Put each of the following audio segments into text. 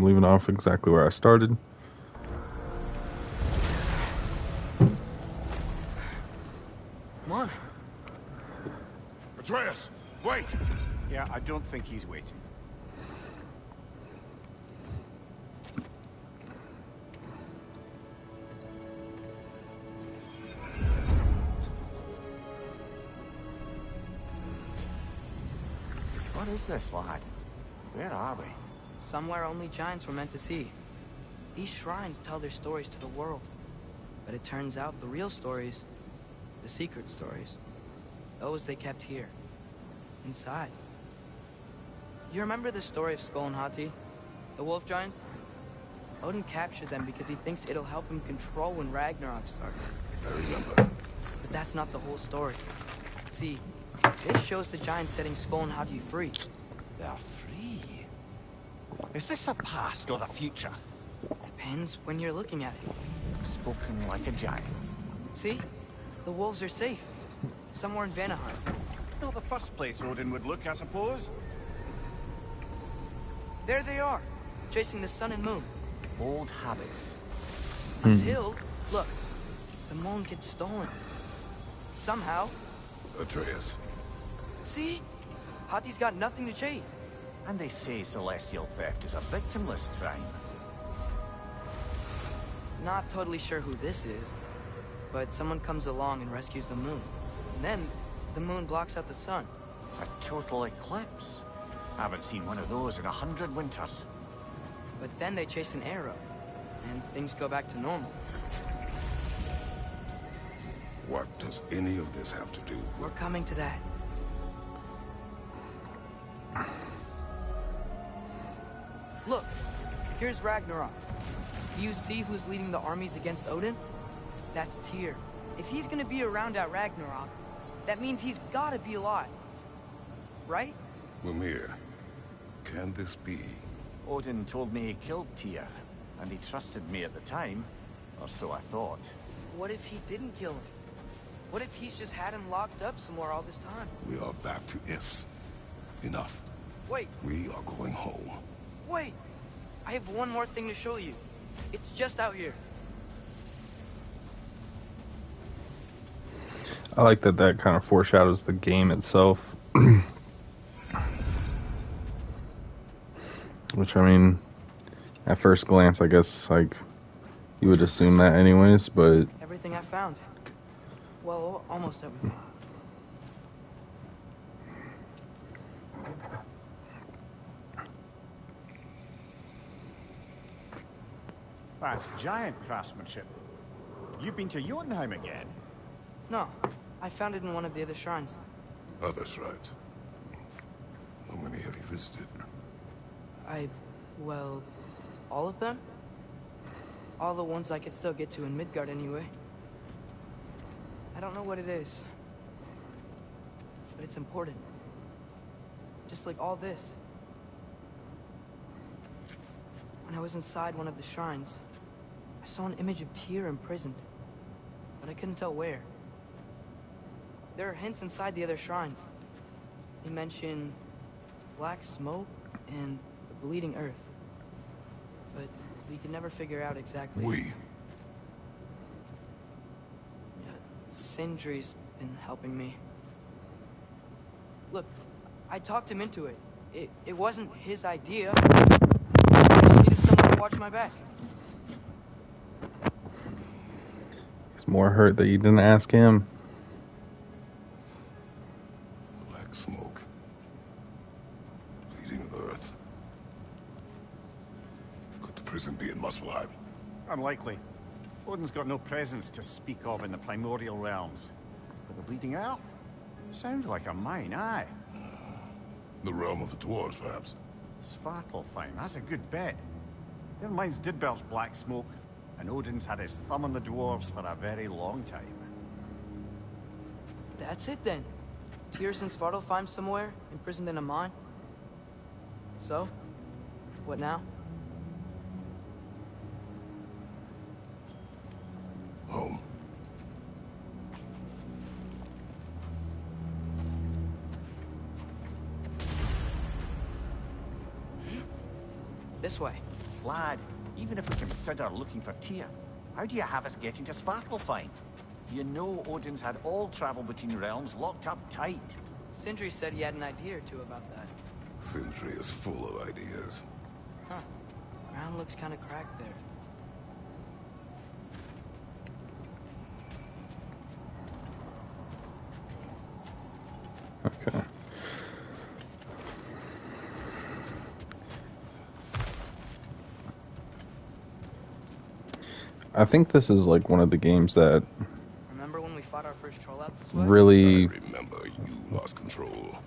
I'm leaving off exactly where I started. Come on. Atreus, wait! Yeah, I don't think he's waiting. What is this, lad? Where are we? Somewhere only giants were meant to see. These shrines tell their stories to the world. But it turns out the real stories, the secret stories, those they kept here, inside. You remember the story of Skull and Hati, the wolf giants? Odin captured them because he thinks it'll help him control when Ragnarok starts. I remember. But that's not the whole story. See, this shows the giants setting Skull and Hati free. They're free. Is this the past or the future? Depends when you're looking at it. Spoken like a giant. See? The wolves are safe. Somewhere in Vanaheim. Not the first place Odin would look, I suppose. There they are, chasing the sun and moon. Old habits. Until, look, the moon gets stolen. Somehow. Atreus. See? Hati's got nothing to chase. And they say celestial theft is a victimless crime. Not totally sure who this is, but someone comes along and rescues the moon. And then, the moon blocks out the sun. A total eclipse. Haven't seen one of those in 100 winters. But then they chase an arrow, and things go back to normal. What does any of this have to do with... We're coming to that. Look, here's Ragnarok. Do you see who's leading the armies against Odin? That's Tyr. If he's gonna be around at Ragnarok, that means he's gotta be alive. Right? Mimir, can this be? Odin told me he killed Tyr, and he trusted me at the time, or so I thought. What if he didn't kill him? What if he's just had him locked up somewhere all this time? We are back to ifs. Enough. Wait, We are going home. wait! I have one more thing to show you. It's just out here. I like that kind of foreshadows the game itself. Which, I mean, at first glance, I guess, like, you would assume that anyways, but... Everything I found. Well, almost everything. That's giant craftsmanship. You've been to Jotunheim again? No, I found it in one of the other shrines. Others, right? How many have you visited? Well, all of them? All the ones I could still get to in Midgard anyway. I don't know what it is, but it's important. Just like all this. When I was inside one of the shrines, I saw an image of Tyr imprisoned, but I couldn't tell where. There are hints inside the other shrines. They mention black smoke and the bleeding earth, but we could never figure out exactly. We. Yeah, Sindri's been helping me. Look, I talked him into it. It wasn't his idea. I just needed someone to watch my back. He's more hurt that you didn't ask him. Black smoke. Bleeding earth. Could the prison be in Muspelheim? Unlikely. Odin's got no presence to speak of in the primordial realms. But the bleeding earth? Sounds like a mine, aye. The realm of the dwarves, perhaps. Svartalfheim, that's a good bet. Their mines did belch black smoke, and Odin's had his thumb on the dwarves for a very long time. That's it then. Tyr's in Svartalfheim somewhere, imprisoned in a mine. So, what now? Home. This way. Lad, even if we consider looking for Tyr, how do you have us getting to Svartalfheim? You know Odin's had all travel between realms locked up tight. Sindri said he had an idea or two about that. Sindri is full of ideas. Huh. Ground looks kind of cracked there. Okay. I think this is like one of the games that Remember when we fought our first troll out this way? really... I remember you lost control.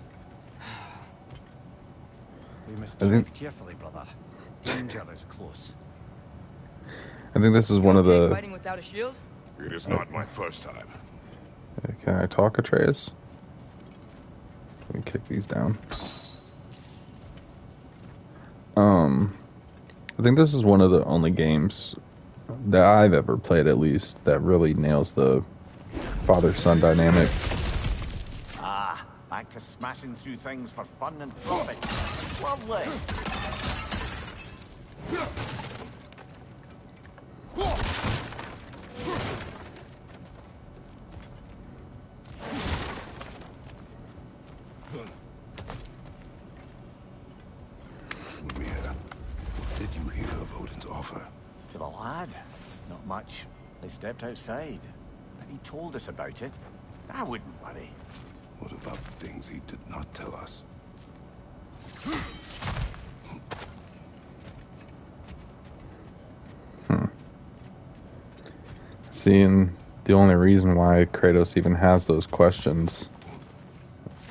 We must I think- tread carefully, brother. Danger is close. I think this is one of Okay, the... fighting without a shield? It is not my first time. Can I talk, Atreus? Let me kick these down. I think this is one of the only games that I've ever played, at least, that really nails the father-son dynamic. Ah, back to smashing through things for fun and profit. Lovely. Mia, did you hear of Odin's offer? To the lad? Not much. They stepped outside. But he told us about it. I wouldn't worry. What about the things he did not tell us? Seeing the only reason why Kratos even has those questions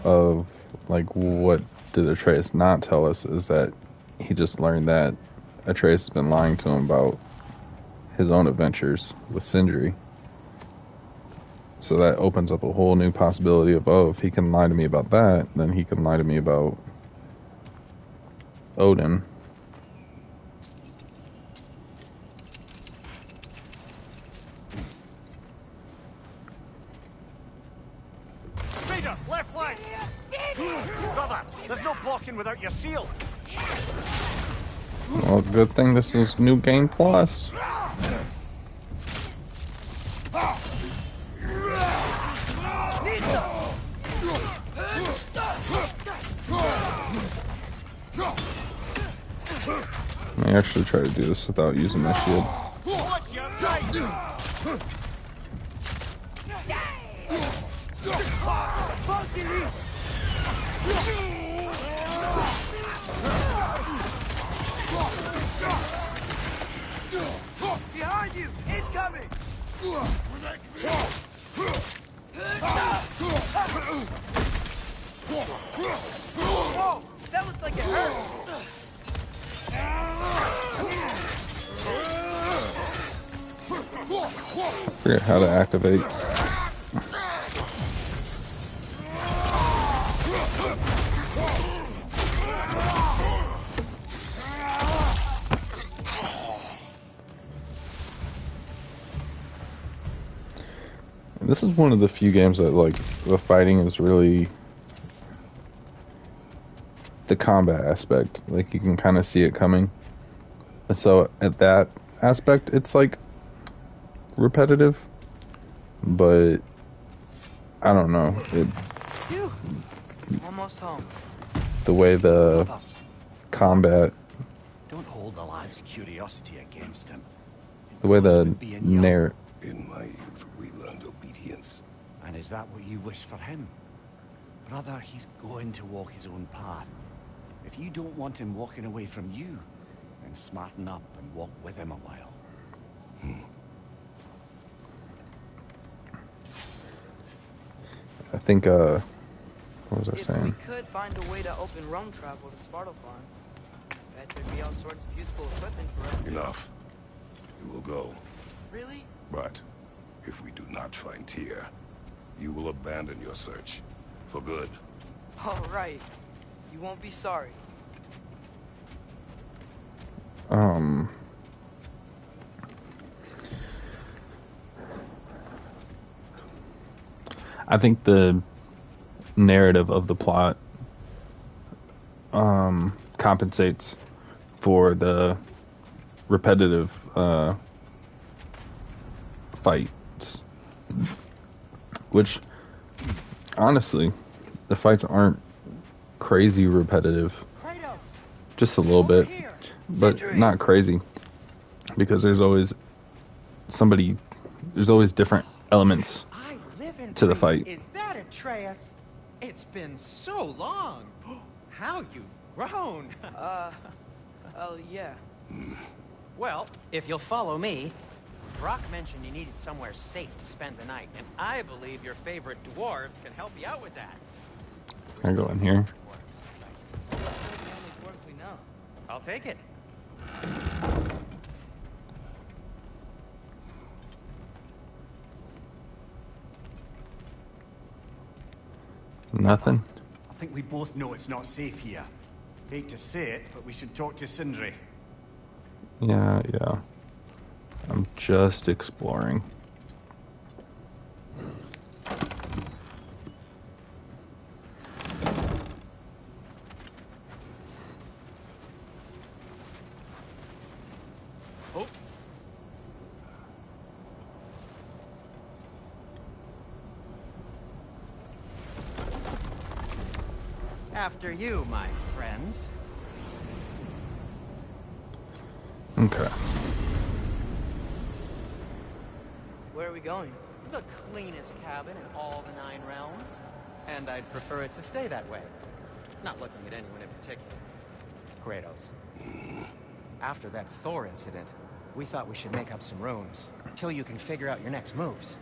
of, like, what did Atreus not tell us is that he just learned that Atreus has been lying to him about his own adventures with Sindri. So that opens up a whole new possibility of, oh, if he can lie to me about that, then he can lie to me about Odin. Vader, left flank! Brother, there's no blocking without your shield. Well, good thing this is New Game Plus. I may actually try to do this without using my shield. Watch your right! Behind you! Incoming! Whoa! That looked like it hurt! Forget how to activate. This is one of the few games that, like, the fighting is really the combat aspect. Like, you can kind of see it coming. And so, at that aspect, it's, like, repetitive. But, I don't know. Phew. Almost home. The way the Brother, combat, don't hold the lad's curiosity against him. It the way goes the with being young. narrative. In my youth, we learned obedience. And is that what you wish for him? Brother, he's going to walk his own path. If you don't want him walking away from you, then smarten up and walk with him a while. I think, what was I If saying? we could find a way to open roam travel to Svartalfheim, bet there'd be all sorts of useful equipment for us. Enough. We will go. Really? But if we do not find Tyr, you will abandon your search. For good. All right. You won't be sorry. I think the narrative of the plot compensates for the repetitive fights, which honestly, the fights aren't crazy repetitive, Kratos, just a little over bit, here. but Sindri. not crazy, because there's always different elements I live and to the breathe. fight. Is that Atreus? It's been so long. How you've grown. Oh, yeah. Well, if you'll follow me, Brock mentioned you needed somewhere safe to spend the night, and I believe your favorite dwarves can help you out with that. Can I go in here? Those are the only dwarves we know. I'll take it. Nothing. I think we both know it's not safe here. Hate to say it, but we should talk to Sindri. Yeah. I'm just exploring. Oh. After you, my friends. Okay. Where are we going? The cleanest cabin in all the 9 realms. And I'd prefer it to stay that way. Not looking at anyone in particular. Kratos. After that Thor incident, we thought we should make up some rooms. Till you can figure out your next moves.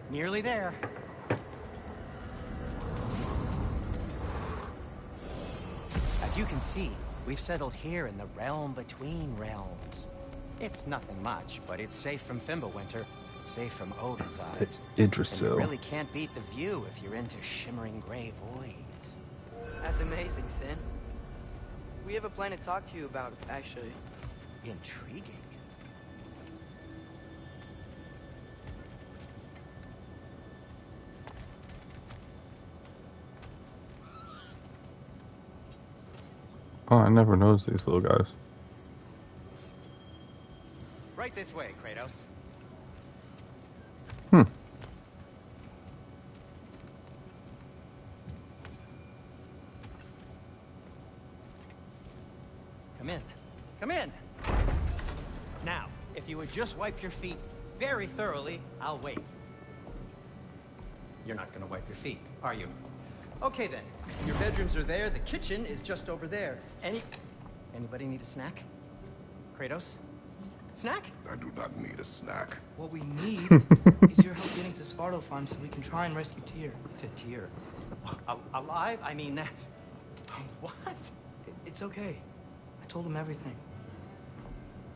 Nearly there. As you can see, we've settled here in the realm between realms. It's nothing much, but it's safe from Fimbulwinter, safe from Odin's eyes. And you Idrisil. really can't beat the view if you're into shimmering gray voids. That's amazing, Sin. We have a plan to talk to you about, actually. Intriguing. Oh, I never noticed these little guys. Right this way, Kratos. Come in. Come in! Now, if you would just wipe your feet very thoroughly, I'll wait. You're not gonna wipe your feet, are you? Okay then. Your bedrooms are there, the kitchen is just over there. Anybody need a snack? Kratos? Snack? I do not need a snack. What we need is your help getting to Svartalfheim so we can try and rescue Tyr. To Tyr. Alive? I mean, that's... What? It's okay. I told him everything.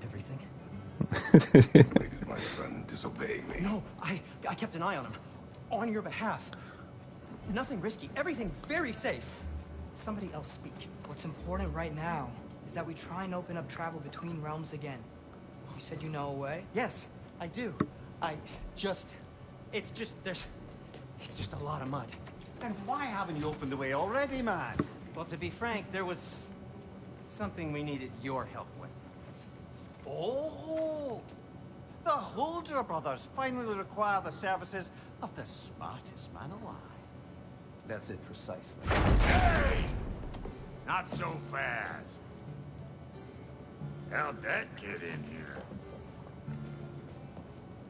Everything? Why did my son disobey me? No, I kept an eye on him. On your behalf. Nothing risky. Everything very safe. Somebody else speak. What's important right now is that we try and open up travel between realms again. You said you know a way? Yes, I do. It's just a lot of mud. Then why haven't you opened the way already, man? Well, to be frank, there was something we needed your help with. Oh! The Holder brothers finally require the services of the smartest man alive. That's it precisely. Hey! Not so fast. How'd that get in here?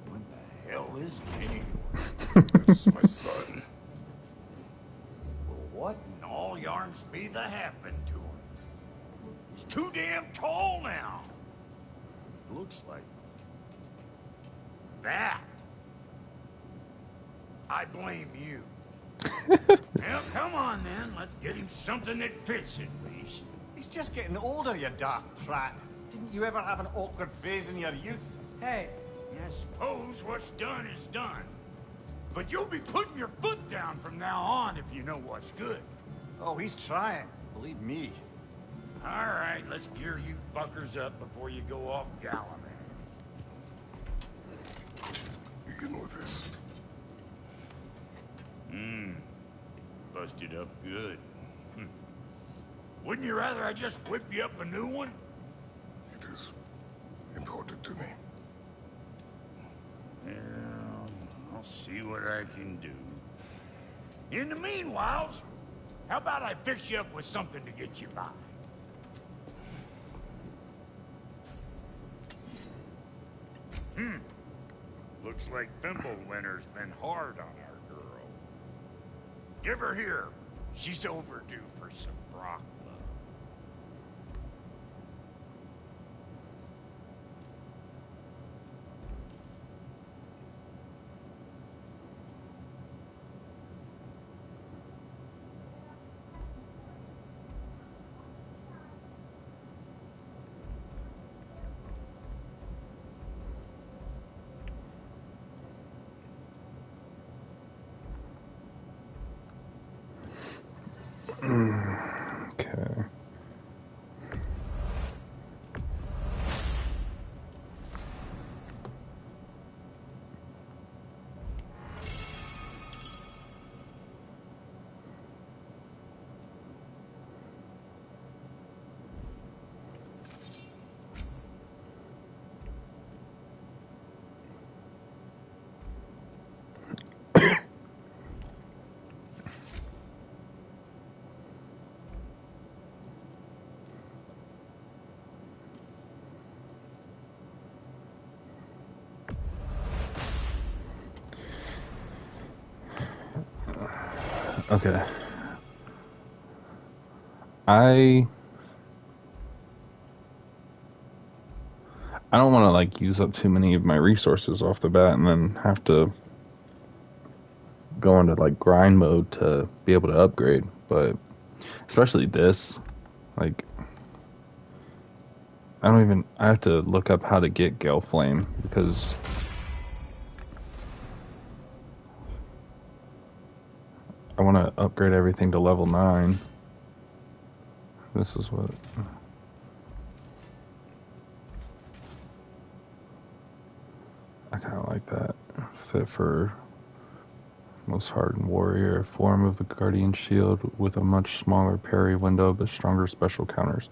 What the hell is he? This is my son. Well, what in all yarns be the happened to him? He's too damn tall now. Looks like that. I blame you. Well, come on then. Let's get him something that fits at least. He's just getting older, you dark prat. Didn't you ever have an awkward phase in your youth? Hey, I suppose what's done is done. But you'll be putting your foot down from now on if you know what's good. Oh, he's trying. Believe me. All right, let's gear you fuckers up before you go off gallivanting. Begin with this. Busted up good. Wouldn't you rather I just whip you up a new one? It is see what I can do. In the meanwhile, how about I fix you up with something to get you by? Looks like Thimblewinter's been hard on our girl. Give her here. She's overdue for some Brock love. Okay. Okay. I don't want to like use up too many of my resources off the bat and then have to go into like grind mode to be able to upgrade, but especially this, like I have to look up how to get Gale Flame because I want to upgrade everything to level 9. This is what... I kind of like that. Fit for most hardened warrior. Form of the Guardian Shield with a much smaller parry window but stronger special counters.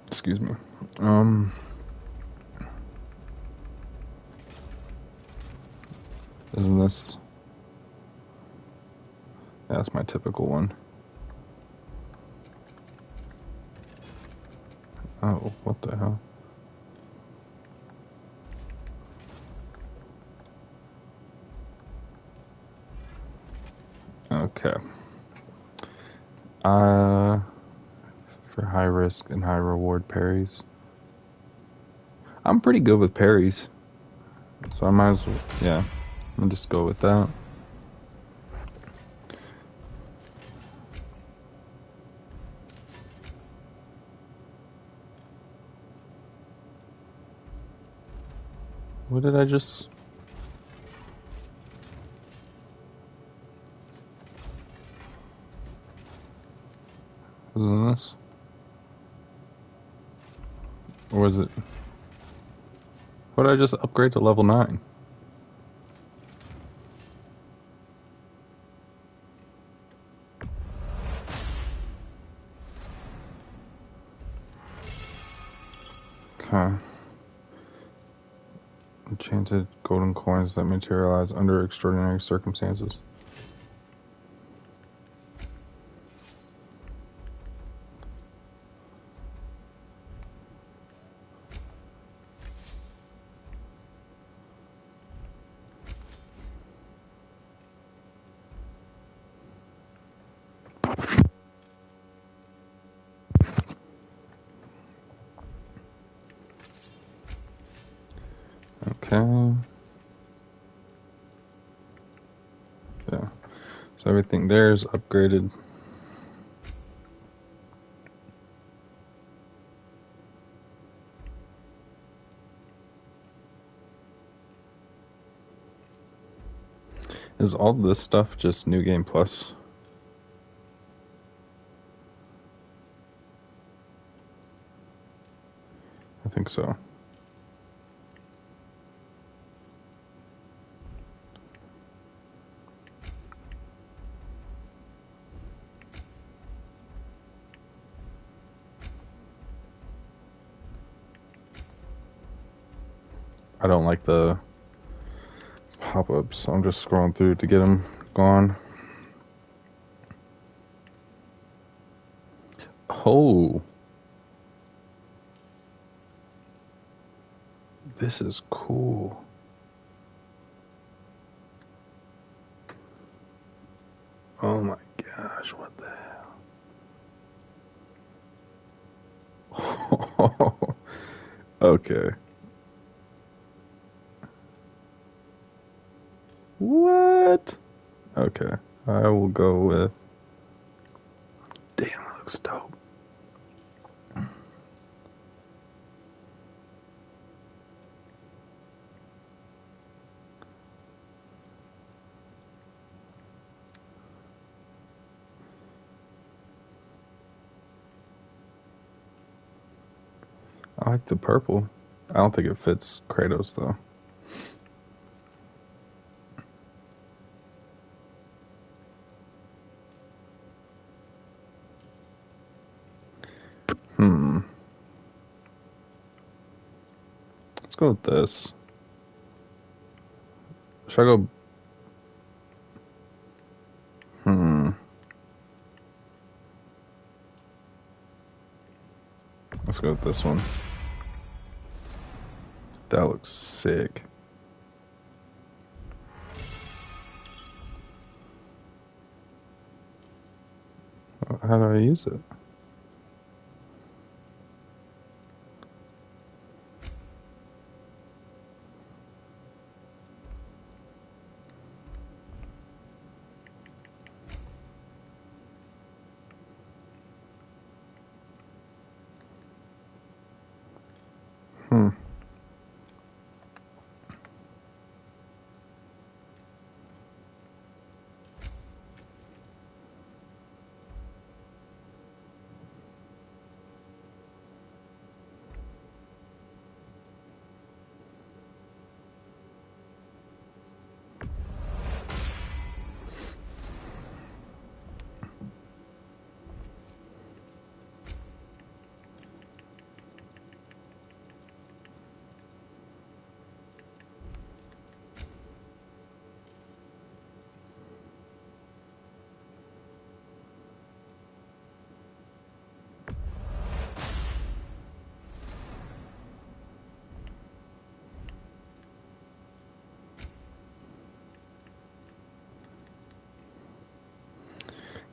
Excuse me. Isn't this... Yeah, that's my typical one. Oh, what the hell? Okay. For high risk and high reward parries. I'm pretty good with parries. So I might as well, yeah. I'll just go with that. What did I just... Wasn't this? Or was it... What did I just upgrade to level 9? Okay. Enchanted golden coins that materialize under extraordinary circumstances. Okay. Yeah. So everything there is upgraded. Is all this stuff just New Game Plus? I think so. I don't like the pop-ups. I'm just scrolling through to get them gone. Oh. This is cool. Oh my gosh, what the hell? Okay. What? Okay. I will go with... Damn, that looks dope. I like the purple. I don't think it fits Kratos, though. Let's go with this. Should I go... Let's go with this one. That looks sick. How do I use it?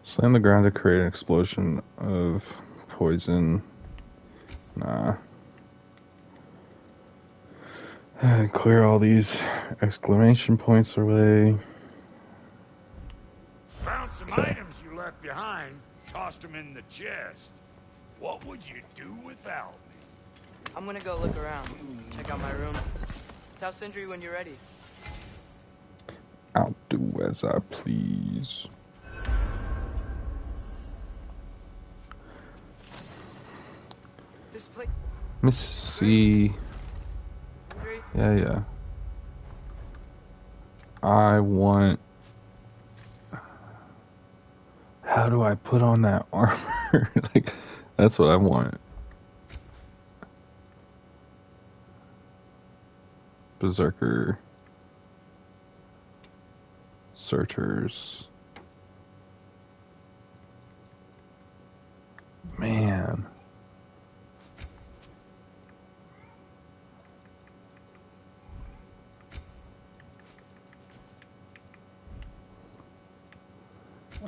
Slam the ground to create an explosion of poison. Nah. And clear all these exclamation points away. Found some items you left behind, tossed them in the chest. What would you do without me? I'm gonna go look around, check out my room. Tell Sindri when you're ready. I'll do as I please. This place. Let me see. Yeah. I want... How do I put on that armor? Like, that's what I want. Berserker. Searchers. Man.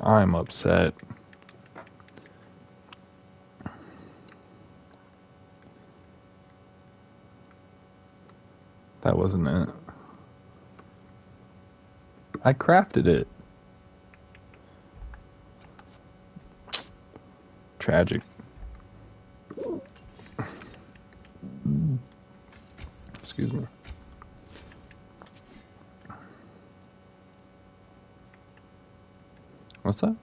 I'm upset. That wasn't it. I crafted it. Tragic. Excuse me. What's that?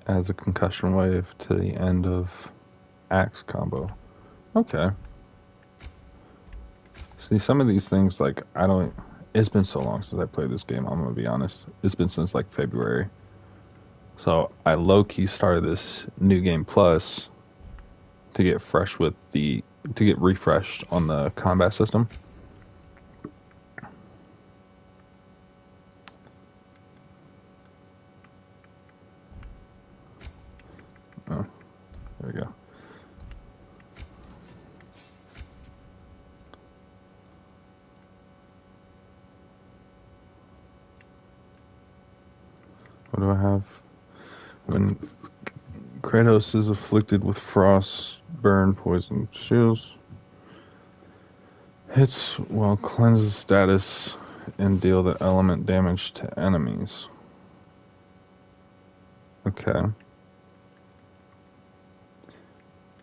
Adds a concussion wave to the end of axe combo. Okay. See, some of these things, like, I don't... It's been so long since I played this game, I'm gonna be honest. It's been since, like, February. So, I low-key started this New Game Plus to get fresh with the... to get refreshed on the combat system. do I have? When Kratos is afflicted with frost, burn, poison, shields. Hits while cleanses status and deal the element damage to enemies. Okay.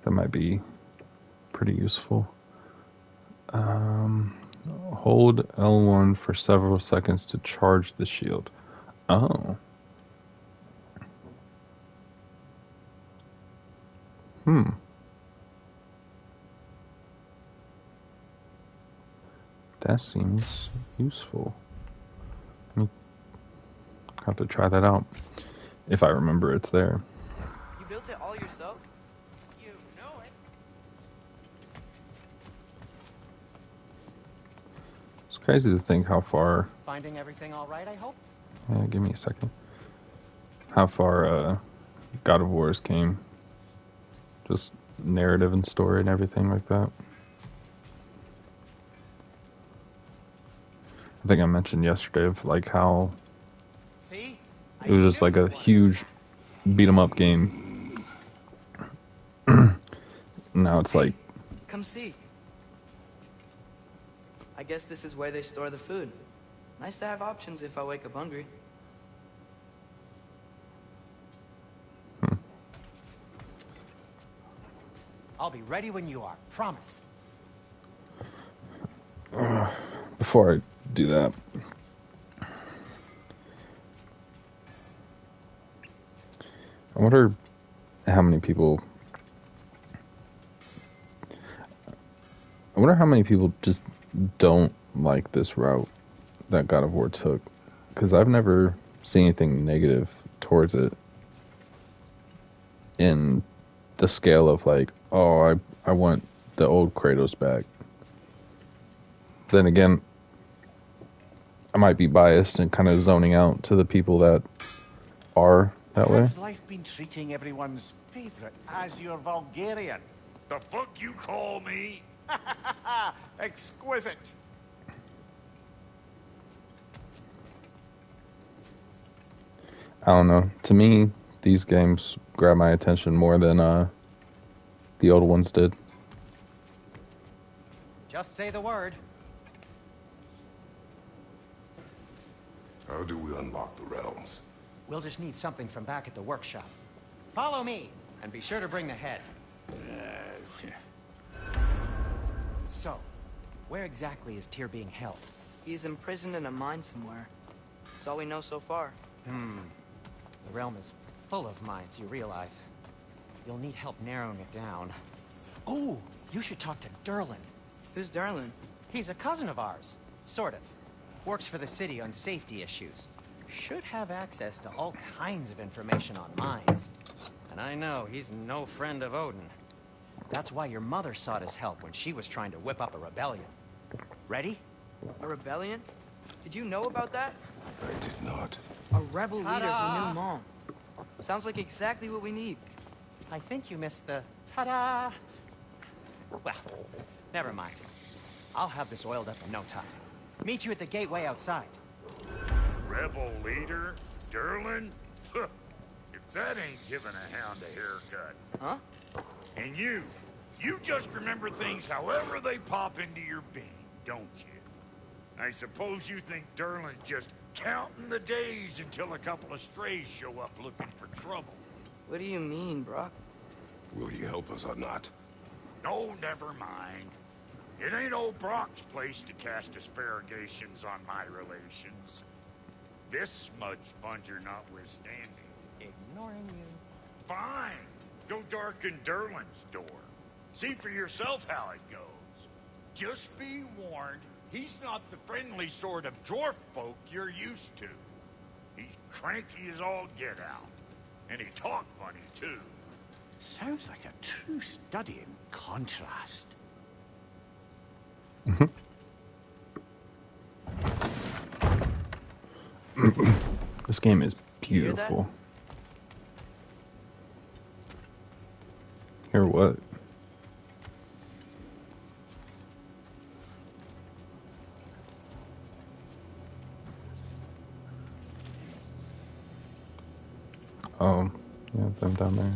That might be pretty useful. Hold L1 for several seconds to charge the shield. Oh. That seems useful. I have to try that out. If I remember it's there. You built it all yourself? You know it. It's crazy to think how far... Finding everything all right, I hope? give me a second. How far God of Wars came. Just narrative and story and everything like that. I think I mentioned yesterday of like how See? it was just like a huge beat 'em up game. Now it's like, Come see. I guess this is where they store the food. Nice to have options if I wake up hungry. I'll be ready when you are. Promise. before I do that, I wonder how many people just don't like this route that God of War took, because I've never seen anything negative towards it in the scale of like, oh, I want the old Kratos back. Then again, I might be biased and kind of zoning out to the people that are that way. How's life been treating everyone's favorite Azure Vulgarian? The fuck you call me? Exquisite. I don't know. To me, these games grab my attention more than the old ones did. Just say the word. How do we unlock the realms? We'll just need something from back at the workshop. Follow me, and be sure to bring the head. So, where exactly is Tyr being held? He's imprisoned in a mine somewhere. That's all we know so far. The realm is full of mines, you realize. You'll need help narrowing it down. Oh, you should talk to Derlin. Who's Darlin? He's a cousin of ours. Sort of. Works for the city on safety issues. Should have access to all kinds of information on mines. And I know he's no friend of Odin. That's why your mother sought his help when she was trying to whip up a rebellion. Ready? A rebellion? Did you know about that? I did not. A rebel leader Ta-da! who knew Mom. Sounds like exactly what we need. I think you missed the ta-da. Well, never mind. I'll have this oiled up in no time. Meet you at the gateway outside. Rebel leader? Derlin? If that ain't giving a hound a haircut. Huh? And you just remember things however they pop into your bean, don't you? I suppose you think Derlin's just counting the days until a couple of strays show up looking for trouble. What do you mean, Brock? Will he help us or not? No, never mind. It ain't old Brock's place to cast asparagations on my relations. This smudge sponger notwithstanding. Ignoring you. Fine. Go darken Derlin's door. See for yourself how it goes. Just be warned, he's not the friendly sort of dwarf folk you're used to. He's cranky as all get out. And he talk funny, too. Sounds like a true study in contrast. This game is hear that? beautiful. Hear what? Oh, yeah, them down there.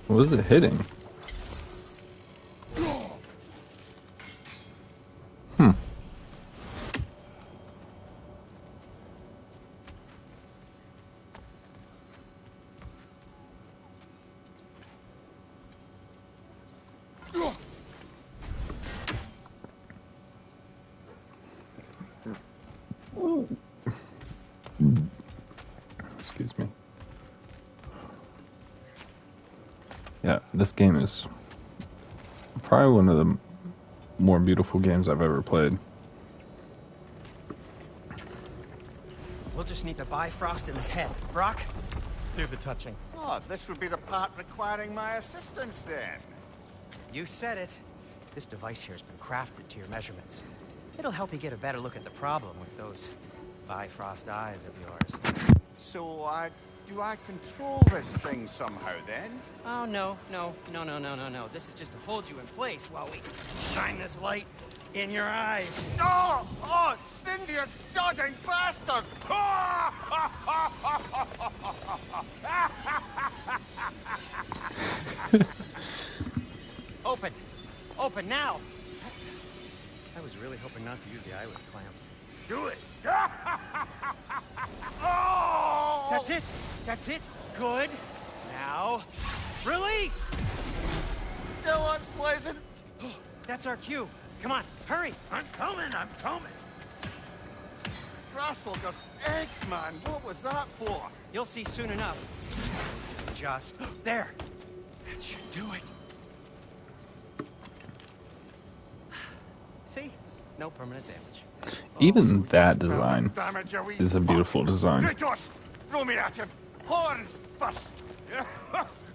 What is it hitting? Hmm. Excuse me. Yeah, this game is probably one of the more beautiful games I've ever played. We'll just need to Bifrost in the head. Brock, do the touching. Oh, this would be the part requiring my assistance then. You said it. This device here has been crafted to your measurements. It'll help you get a better look at the problem with those Bifrost eyes of yours. So, do I control this thing somehow then? Oh, no. This is just to hold you in place while we shine this light in your eyes. Oh! Oh, Cindy, you sodding bastard! Open! Open now! I was really hoping not to use the eyelid clamps. Do it! Oh! That's it! That's it! Good! Now, release! Still unpleasant. That's our cue. Come on, hurry! I'm coming! Grasshopper's eggs, man. What was that for? You'll see soon enough. Just there. That should do it. See? No permanent damage. Even that design Damn it, you wee is a beautiful design. Kratos, throw me at him. Horns first.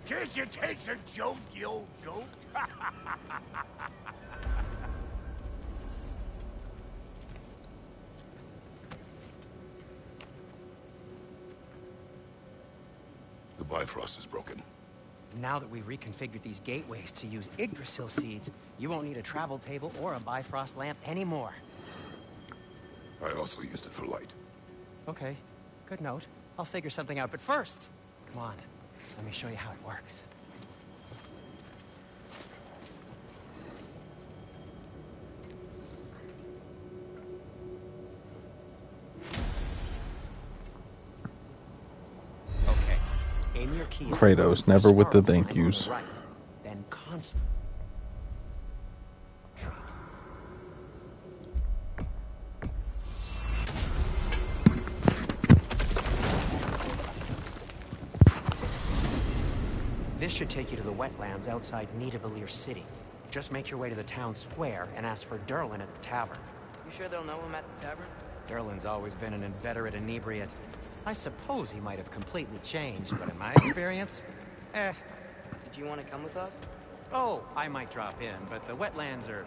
Guess you takes a joke, you old goat. The Bifrost is broken. Now that we've reconfigured these gateways to use Yggdrasil seeds, you won't need a travel table or a Bifrost lamp anymore. I also used it for light. Okay, good note. I'll figure something out, but first, come on. Let me show you how it works. Okay, aim your key. Kratos, never with the thank yous. Right, then concentrate. This should take you to the wetlands outside Nidavellir City. Just make your way to the town square and ask for Derlin at the tavern. You sure they'll know him at the tavern? Derlin's always been an inveterate inebriate. I suppose he might have completely changed, but in my experience, Did you want to come with us? Oh, I might drop in, but the wetlands are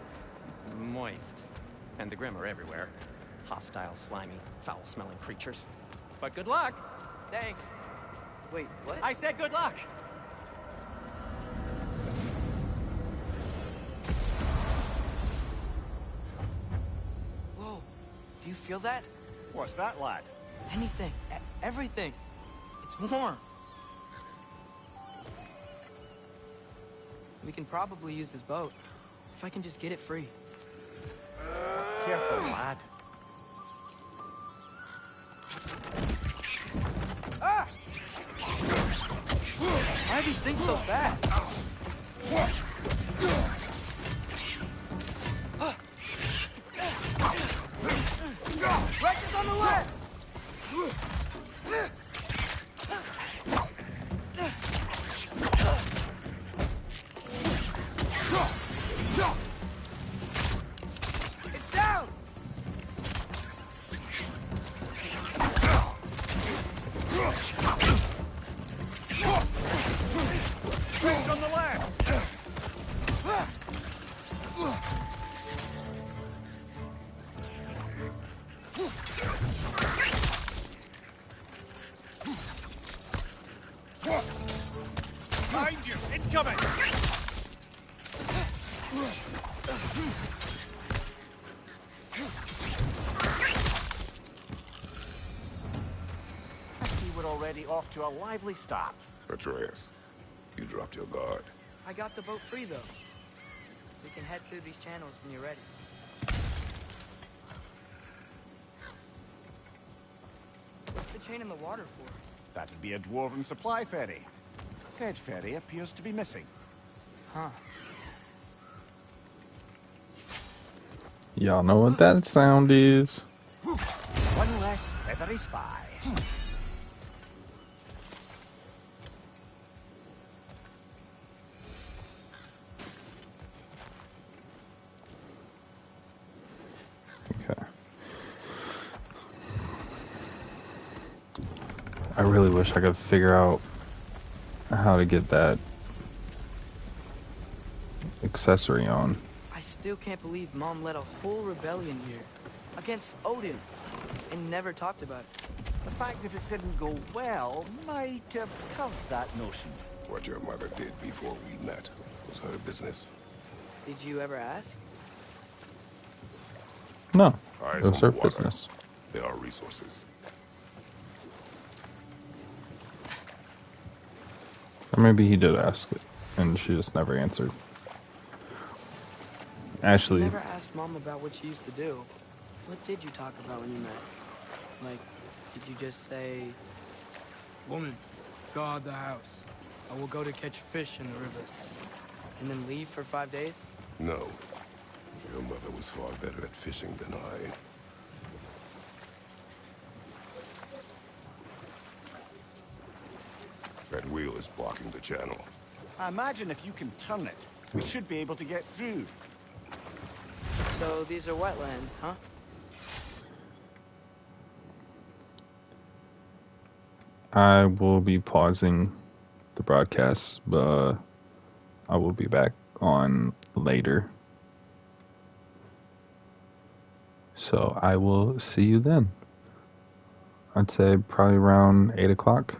moist. And the Grim are everywhere. Hostile, slimy, foul-smelling creatures. But good luck! Thanks. Wait, what? I said good luck! Whoa, do you feel that? What's that, lad? Anything, everything. It's warm. We can probably use this boat, if I can just get it free. Careful, lad. Ah! Why are these things so fast? Wreck is on the Incoming! I see we're already off to a lively start. Atreus, you dropped your guard. I got the boat free, though. We can head through these channels when you're ready. What's the chain in the water for? That'd be a dwarven supply ferry. Said ferry appears to be missing. Huh. Y'all know what that sound is. One less feathery spy. Okay. I really wish I could figure out how to get that accessory on. I still can't believe Mom led a whole rebellion here. Against Odin. And never talked about it. The fact that it didn't go well might have curved that notion. What your mother did before we met was her business. Did you ever ask? No, Eyes it was on her the water. business. There are resources. Or maybe he did ask it, and she just never answered. Actually, Never asked Mom about what she used to do. What did you talk about when you met? Like, did you just say, "Woman, guard the house. I will go to catch fish in the river," and then leave for 5 days? No. Your mother was far better at fishing than I. That wheel is blocking the channel. I imagine if you can turn it, we should be able to get through. So these are wetlands, huh? I will be pausing the broadcast, but I will be back on later. So I will see you then. I'd say probably around 8 o'clock.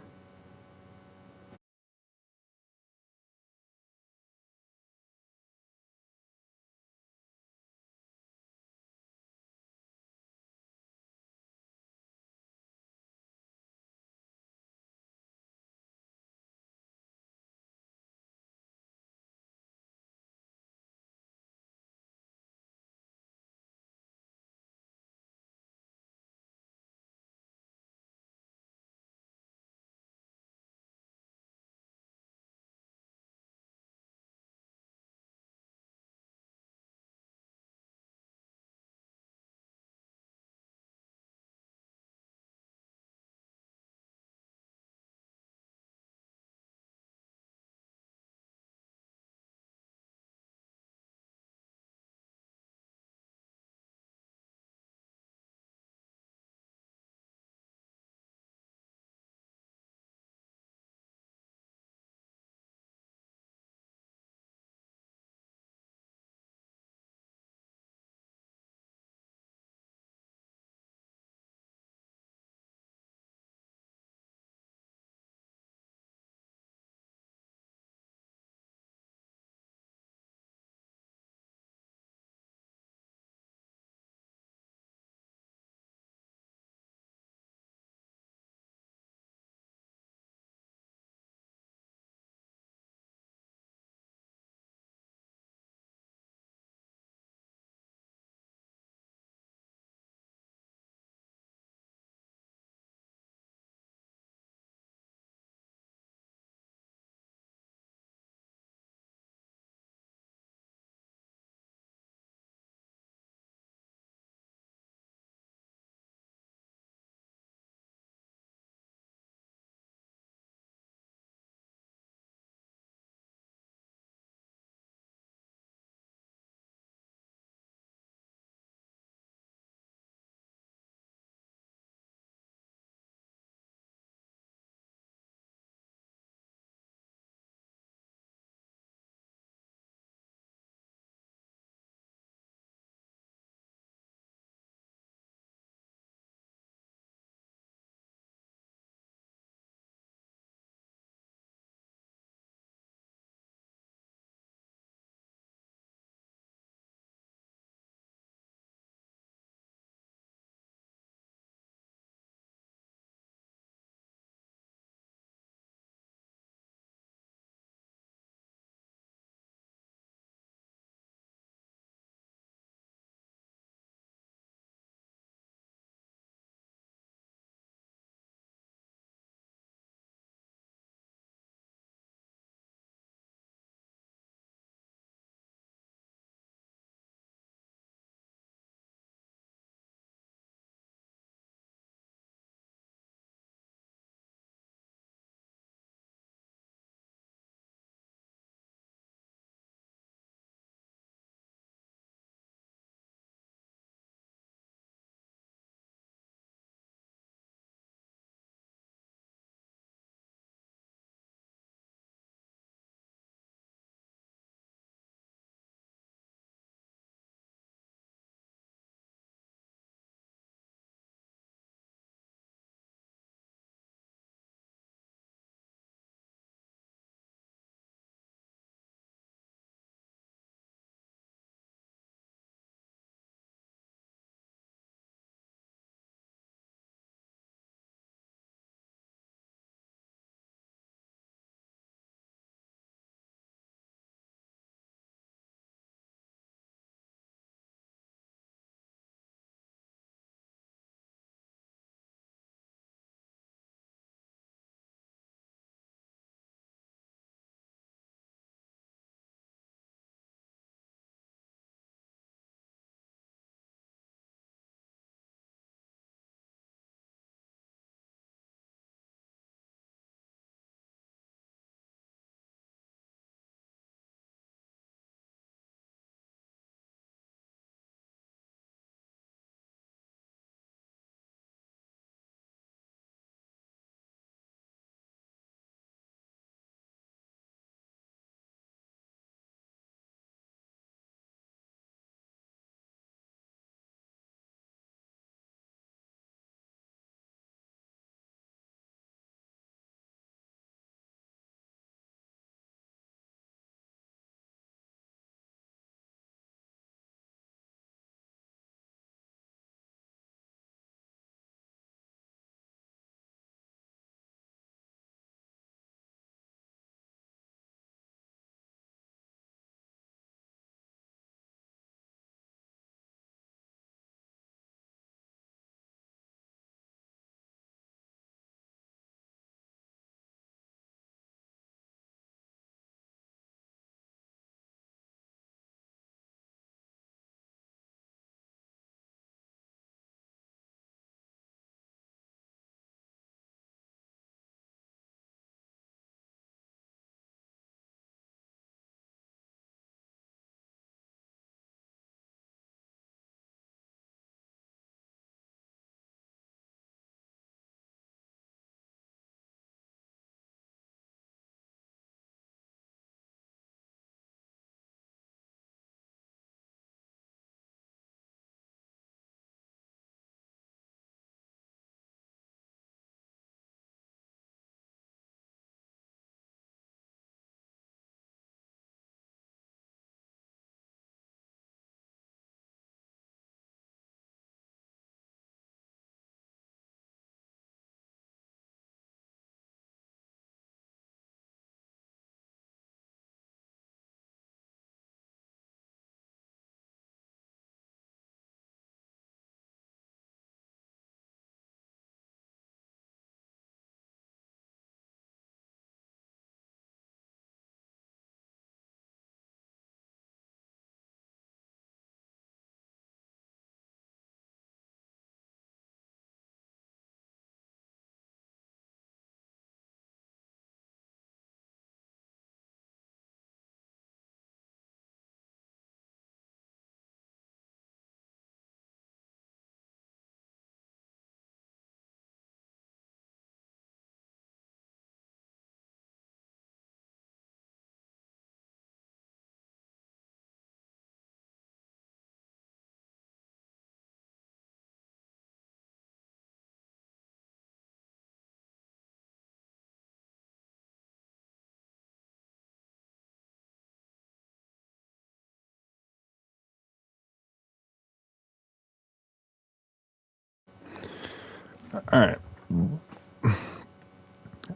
Alright.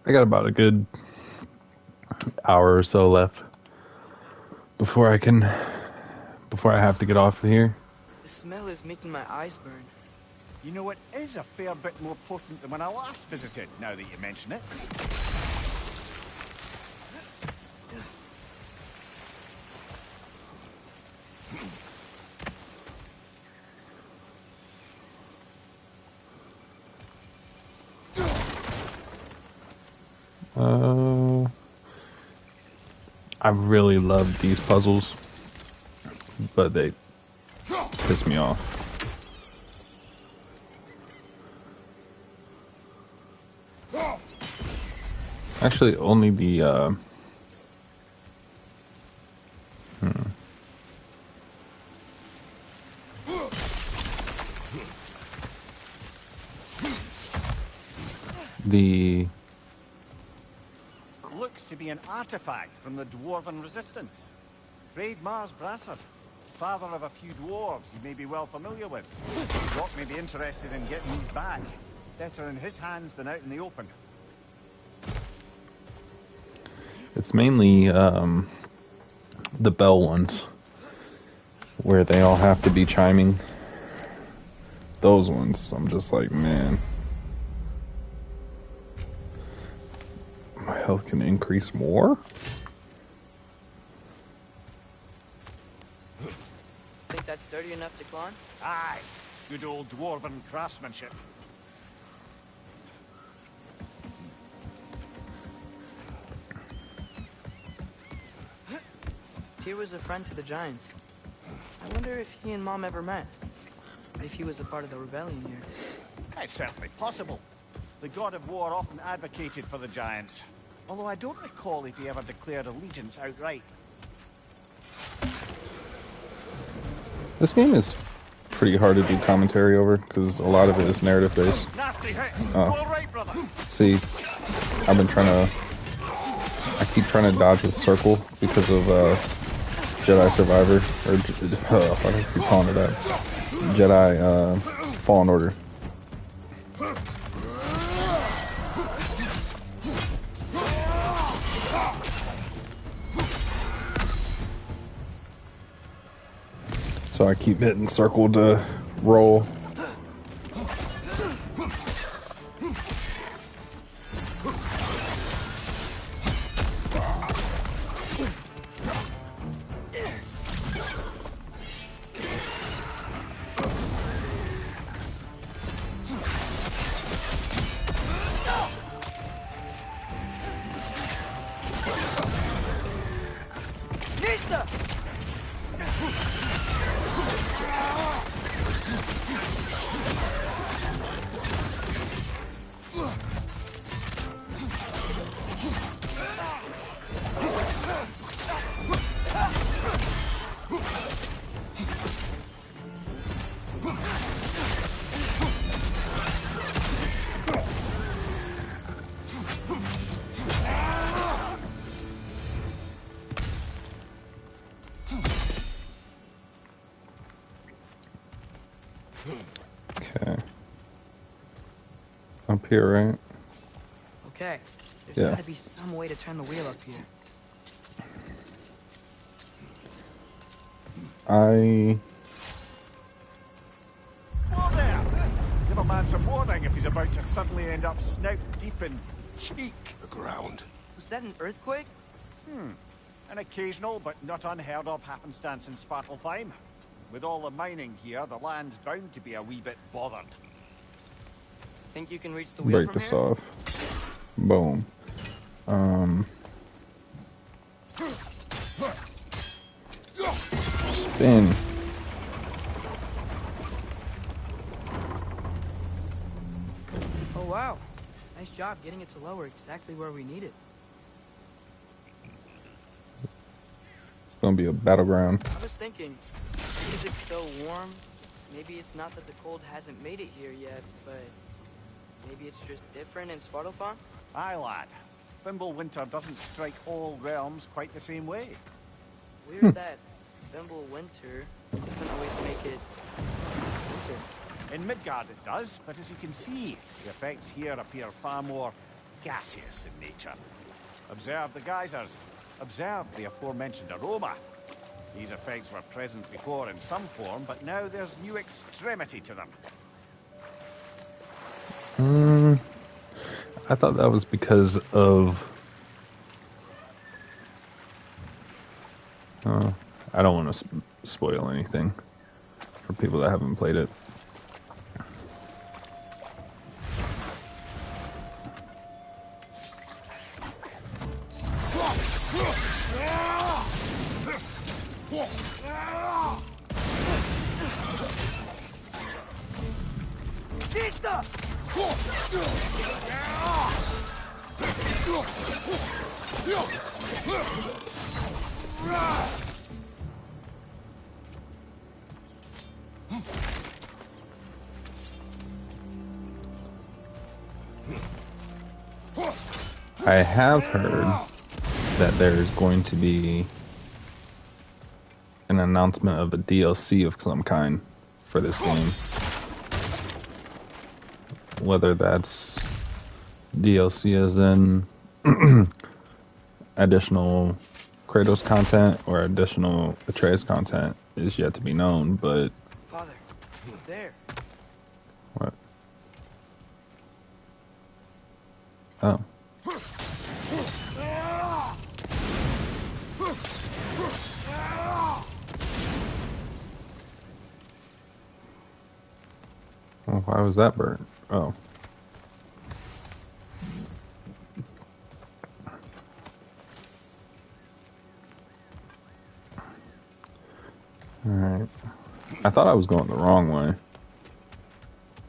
I got about a good hour or so left before I have to get off of here. The smell is making my eyes burn. You know, it is a fair bit more potent than when I last visited, now that you mention it. I really love these puzzles, but they piss me off. Actually, only the the Looks to be an artifact from the Dwarven Resistance. Trade Mars Brassard, father of a few dwarves you may be well familiar with. Rock may be interested in getting these back. Better in his hands than out in the open. it's mainly the bell ones where they all have to be chiming. Those ones, I'm just like, man, my health can increase more. Think that's sturdy enough to climb? Aye, good old Dwarven craftsmanship. Tyr was a friend to the Giants. I wonder if he and Mom ever met. If he was a part of the rebellion here. It's certainly possible. The God of War often advocated for the Giants. Although I don't recall if he ever declared allegiance outright. This game is pretty hard to do commentary over because a lot of it is narrative based. Nasty hit! Oh. All right, brother. See, I keep trying to dodge with circle because of Jedi Survivor, or what do I keep calling it that? Jedi Fallen Order. So I keep hitting circle to roll. Okay. Up here, right? Okay. There's Yeah. gotta be some way to turn the wheel up here. I Whoa there! Give a man some warning if he's about to suddenly end up snout deep in cheek. The ground. Was that an earthquake? An occasional but not unheard of happenstance in Svartalfheim. With all the mining here, the land's bound to be a wee bit bothered. Think you can reach the wheel break from this here? off. Boom. Spin. Oh wow. Nice job getting it to lower exactly where we need it. It's gonna be a battleground. I was thinking, because it's so warm, maybe it's not that the cold hasn't made it here yet, but maybe it's just different in Svartalfheim? Aye, lad. Thimble winter doesn't strike all realms quite the same way. Weird that Thimble winter doesn't always make it winter. In Midgard it does, but as you can see, the effects here appear far more gaseous in nature. Observe the geysers. Observe the aforementioned aroma. These effects were present before in some form, but now there's new extremity to them. I thought that was because of... I don't want to spoil anything for people that haven't played it. I have heard that there's going to be an announcement of a DLC of some kind for this game. Whether that's DLC as in additional Kratos content or additional Atreus content is yet to be known, but... Father, there. What? Oh. Well, why was that burnt? Oh. Alright. I thought I was going the wrong way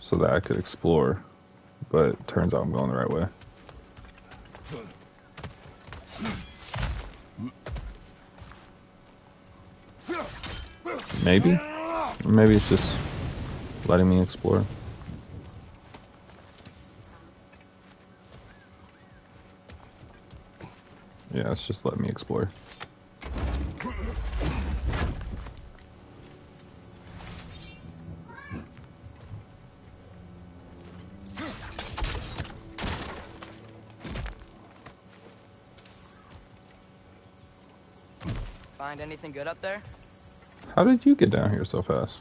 so that I could explore, but it turns out I'm going the right way. Maybe? Or maybe it's just letting me explore. Yeah, it's just letting me explore. Find anything good up there? How did you get down here so fast?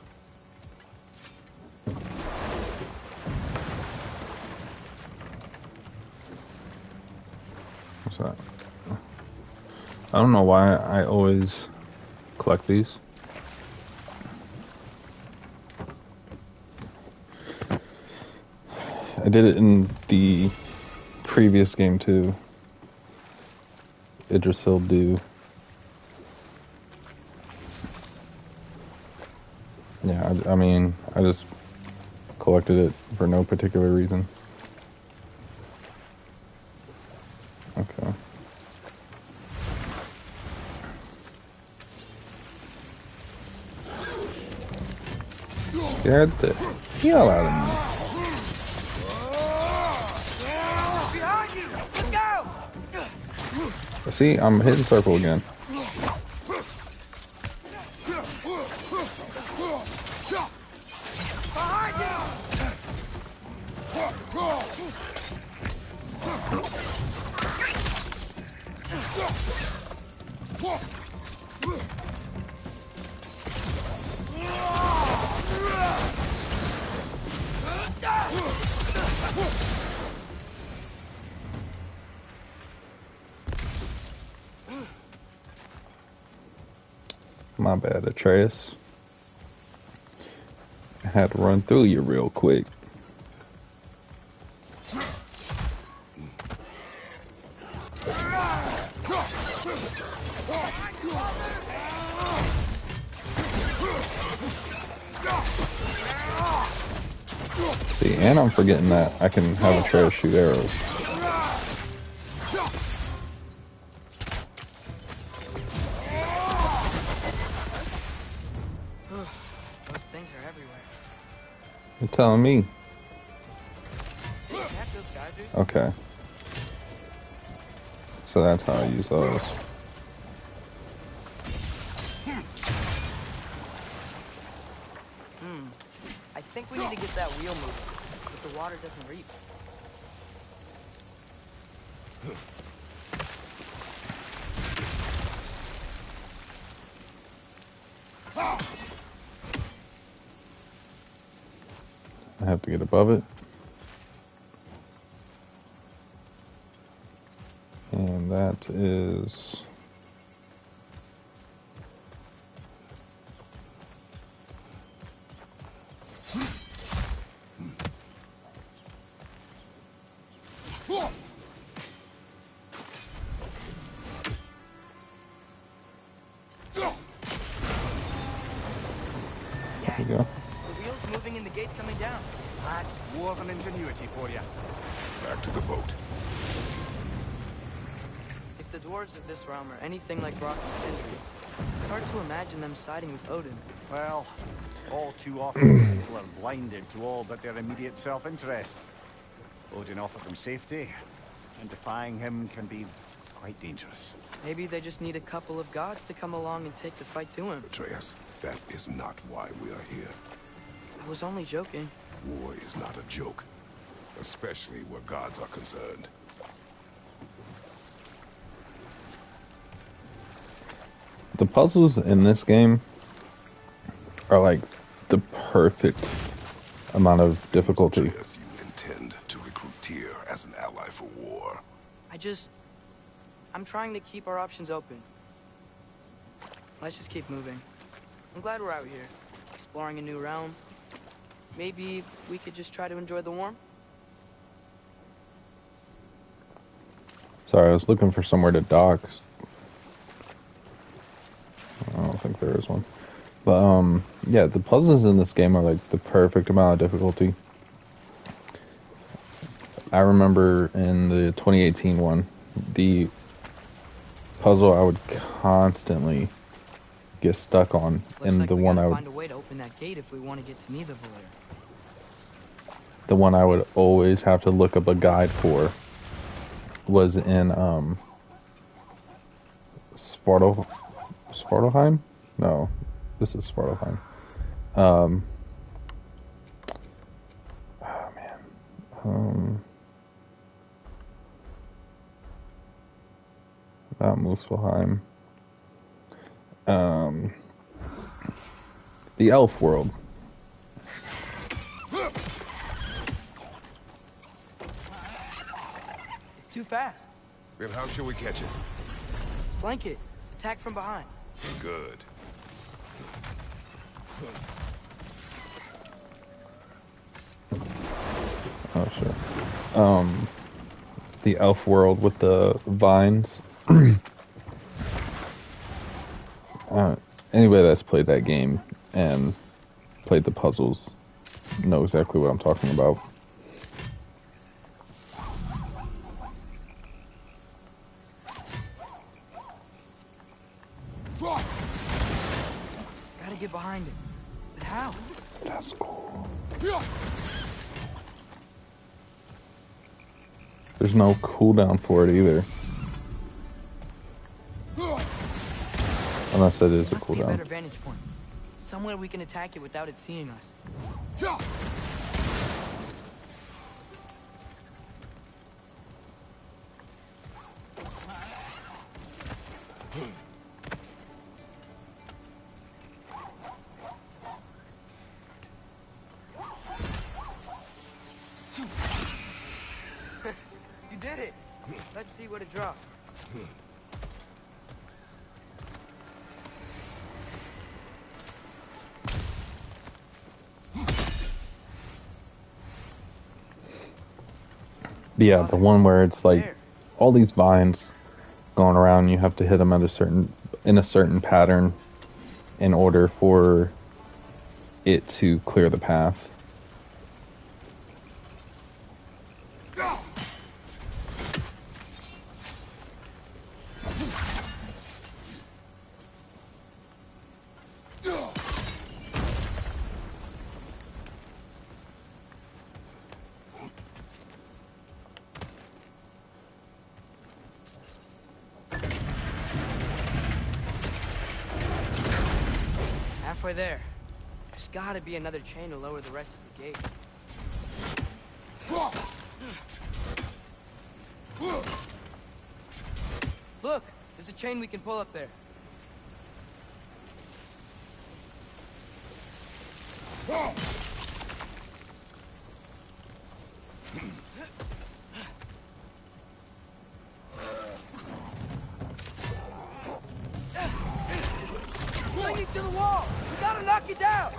What's that? I don't know why I always collect these. I did it in the previous game too. Idrisil do. Yeah, I mean, I just collected it for no particular reason. Okay. Scared the hell out of me. Behind you! Let's go! See, I'm hitting circle again. Behind you! My bad, Atreus. I had to run through you real quick. See, and I'm forgetting that I can have Atreus shoot arrows. Those things are everywhere. You're telling me. Catch those geysers? Okay. So that's how I use those. I think we need to get that wheel moving, but the water doesn't reach. I have to get above it. And that is... There you go. The wheel's moving and the gate's coming down. That's dwarven ingenuity for you. Back to the boat. If the dwarves of this realm are anything like Rock and Sindri, it's hard to imagine them siding with Odin. Well, all too often people are blinded to all but their immediate self-interest. Odin offered them safety, and defying him can be quite dangerous. Maybe they just need a couple of gods to come along and take the fight to him. Atreus, that is not why we are here. I was only joking. War is not a joke, especially where gods are concerned. The puzzles in this game are like the perfect amount of difficulty. Atreus, you intend to recruit Tyr as an ally for war. I'm trying to keep our options open. Let's just keep moving. I'm glad we're out here, exploring a new realm. Maybe we could just try to enjoy the warmth? Sorry, I was looking for somewhere to dock. I don't think there is one. But, yeah, the puzzles in this game are like the perfect amount of difficulty. I remember in the 2018 one, the puzzle I would constantly get stuck on, and the one I would... find a way to open that gate if we want to get to Nidavellir. The one I would always have to look up a guide for was in Svartalfheim? No, this is Svartalfheim. Oh man. Not Muspelheim. The Elf World. It's too fast. Then how shall we catch it? Flank it. Attack from behind. Good. Oh, sure. The Elf World with the vines. Anybody that's played that game and played the puzzles know exactly what I'm talking about. Gotta get behind it. But how? That's cool. There's no cooldown for it either. Unless it is a Must be a cooldown. better vantage point. Somewhere we can attack it without it seeing us. You did it! Let's see what it dropped. But yeah, the one where it's like all these vines going around, you have to hit them at in a certain pattern in order for it to clear the path. Halfway there. There's gotta be another chain to lower the rest of the gate. Look! There's a chain we can pull up there. Clinging to the wall! We gotta knock it down!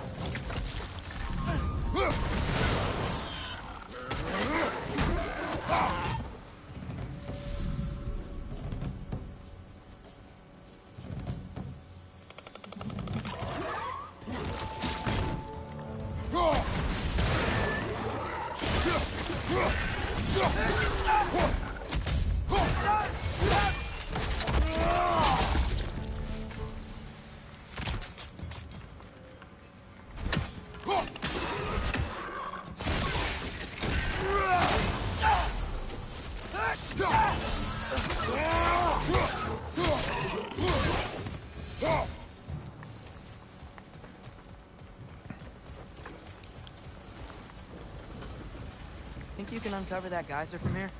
Think you can uncover that geyser from here?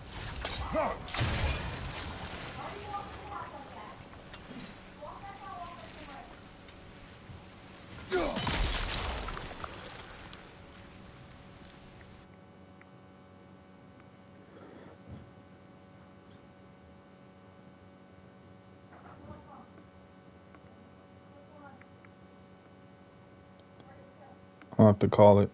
I'll have to call it.